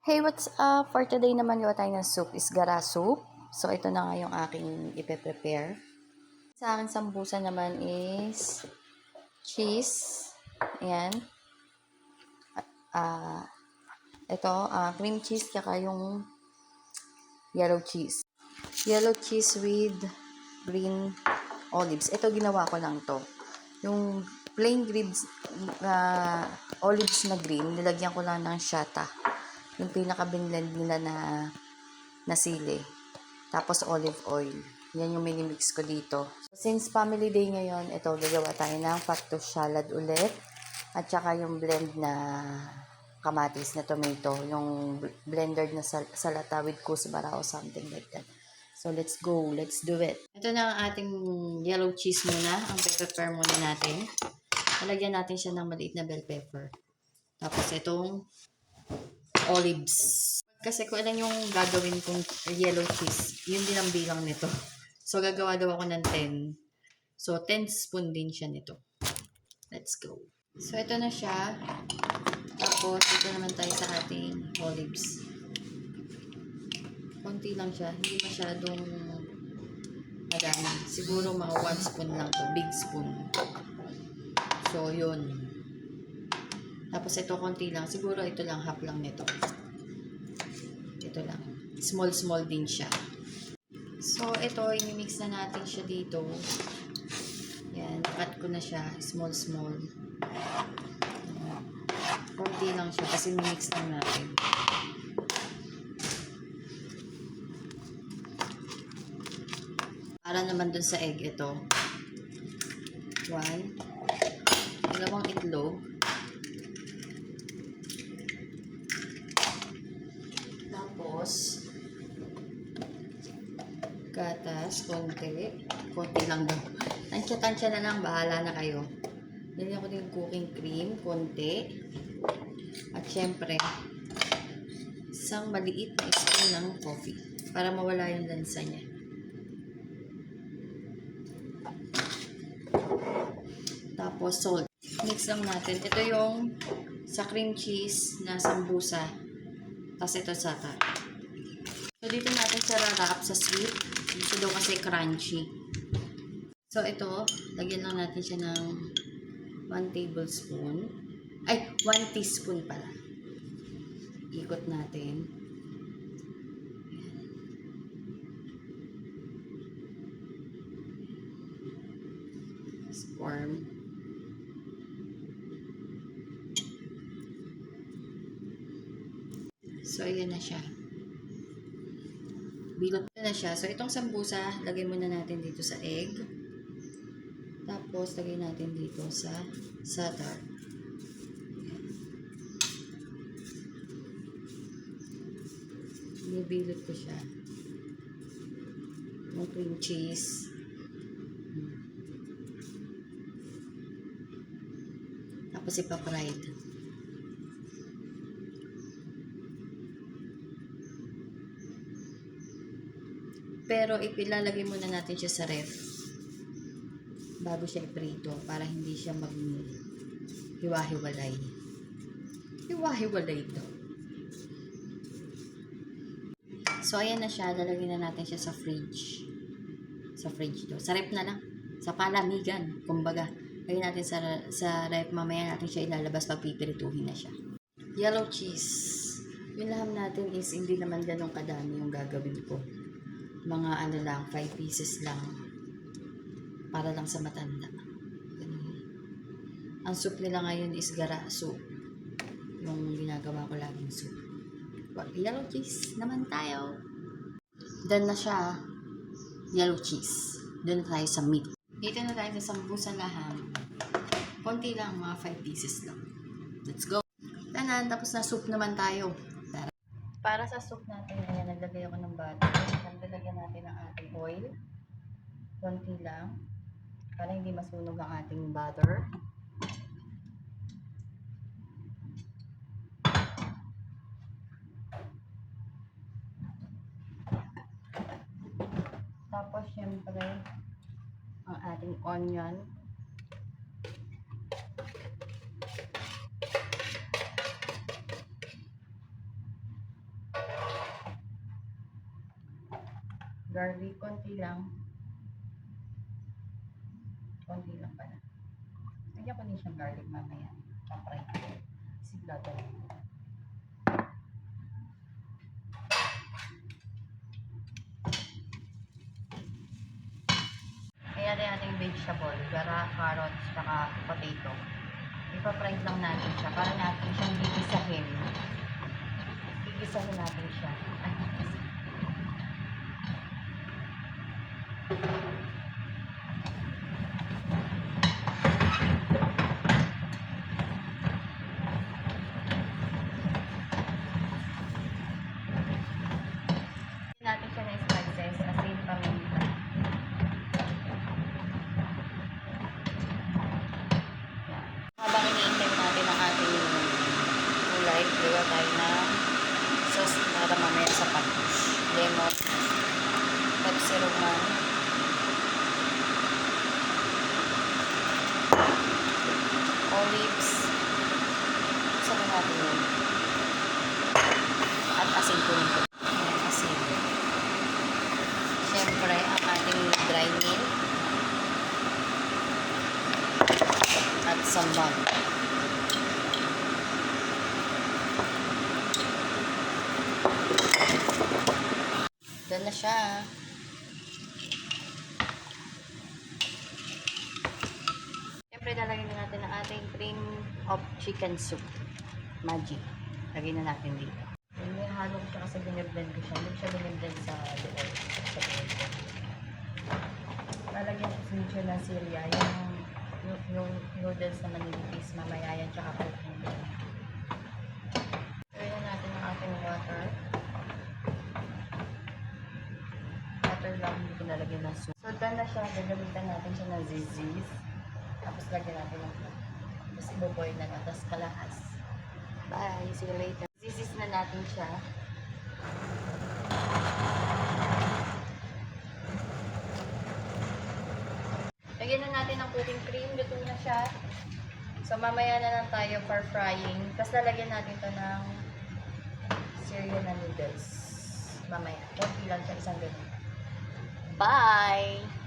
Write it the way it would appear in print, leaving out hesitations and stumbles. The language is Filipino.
Hey, what's up? For today naman gawa tayo ng soup is gara soup. So, ito na nga yung aking ipe-prepare. Sa akin sambusa naman is cheese. Ayan. Ito, cream cheese tsaka yung yellow cheese. Yellow cheese with green olives. Ito, ginawa ko lang to. Yung plain greens olives na green, nilagyan ko lang ng shata. Yung pinaka-blend nila na sili. Tapos olive oil. Yan yung mini-mix ko dito. Since family day ngayon, ito gagawa tayo ng facto salad ulit. At saka yung blend na kamatis na tomato. Yung blended na salata with kusbara or something like that. So, let's go. Let's do it. Ito na ang ating yellow cheese muna. Ang prepare muna natin. Nalagyan natin siya ng maliit na bell pepper. Tapos itong olives. Kasi kung ilan yung gagawin kong yellow cheese, yun din ang bilang nito. So, gagawa-gawa ko ng 10. So, 10 spoon din siya nito. Let's go. So, ito na siya. Tapos, ito naman tayo sa ating olives. Konti lang siya. Hindi masyadong madami. Siguro mga 1 spoon lang to. Big spoon. So, yun. Tapos, ito konti lang. Siguro ito lang. Half lang nito. Ito lang. Small din siya. So, ito, i-mix na natin siya dito. Yan, cut ko na siya. Small. Konti lang siya kasi mix lang natin. Para naman dun sa egg, ito. 1. 2 itlog. Tapos, gatas, konti lang daw. Tansya na lang, bahala na kayo. Nilagyan ko din cooking cream, konti. At syempre, isang maliit na spoon ng coffee para mawala yung lansa niya. Tapos salt. Mix lang natin. Ito yung sa cream cheese na sambusa. Tapos ito sata. So, dito natin siya rarap sa sweet. Dito daw kasi crunchy. So, ito, lagyan lang natin siya ng 1 tablespoon. Ay, 1 teaspoon pala. Ikot natin. Form. So, ayan na siya. Bilot na siya. So, itong sambusa, lagay muna natin dito sa egg. Tapos, lagay natin dito sa satay. Nibilot ko siya. Yung cream cheese. Tapos, ipa-fried. Pero ipilalagay muna natin siya sa ref bago siya iprito para hindi siya hiwa-hiwalay. Hiwa-hiwalay ito. So, ayan na siya. Lalagyan na natin siya sa fridge. Sa fridge to. Sa ref na lang. Sa palamigan. Kumbaga, lagyan natin sa ref. Mamaya natin siya ilalabas pag pipirituhin na siya. Yellow cheese. Yung laham natin is hindi naman ganun kadami yung gagawin ko. Mga ano lang, 5 pieces lang. Para lang sa matanda. Ganun. Ang soup nila ngayon is gara soup. Yung ginagawa ko laging soup. Yellow cheese naman tayo. Done na siya. Yellow cheese. Doon na tayo sa meat. Dito na tayo sa sambusa laham. Konti lang, mga 5 pieces lang. Let's go. Tanan, tapos na soup naman tayo. Para sa soup natin, ayan, naglagay ako ng butter. Naglalagyan natin ng ating oil. Konti lang. Para hindi masunog ang ating butter. Tapos, syempre, ang ating onion. Garlic, konti lang. Konti lang pala. Lagyan ko din siyang garlic mamaya. Papray ko. Siglado. Kaya rin ating vegetable, carrots, saka potato. Ipapry lang natin siya para natin siyang gigisahin. Gigisahin natin siya. Ay, natin siya ng spices, asin, paminta. Yan. Habang iniintay natin ang ating gulay, gawa tayo na sauce para mamaya sa package. Lemon, Pepsi Roman, olives, sabi natin yun. At asin po nito. Ayan, asin. Siyempre, ang ating dry milk at sambal. Doon na siya. Siyempre, lalagyan na natin ang ating cream of chicken soup. Magic. Lagyan na natin dito. May halo ko siya kasi biniblend ko siya. Hindi siya biniblend sa loob. Sa loob. Lalagyan ko siya ng silya. Yung noodles na manilipis. Mamaya yan. Tsaka cooking. Lagyan na natin ang ating water. Water lang. Hindi ko nalagyan ng soup. So, done na siya. Gagamitan natin siya ng zizis. Tapos lagyan natin ng flour. Tapos iboboil na natin. Tapos kalahas. Bye. See you later. Zizis na natin siya. Lagyan na natin ng cooking cream. Luto na siya. So, mamaya na lang tayo for frying. Tapos lalagyan natin ito ng cereal na noodles. Mamaya. Konti lang siya. Isang ganun. Bye!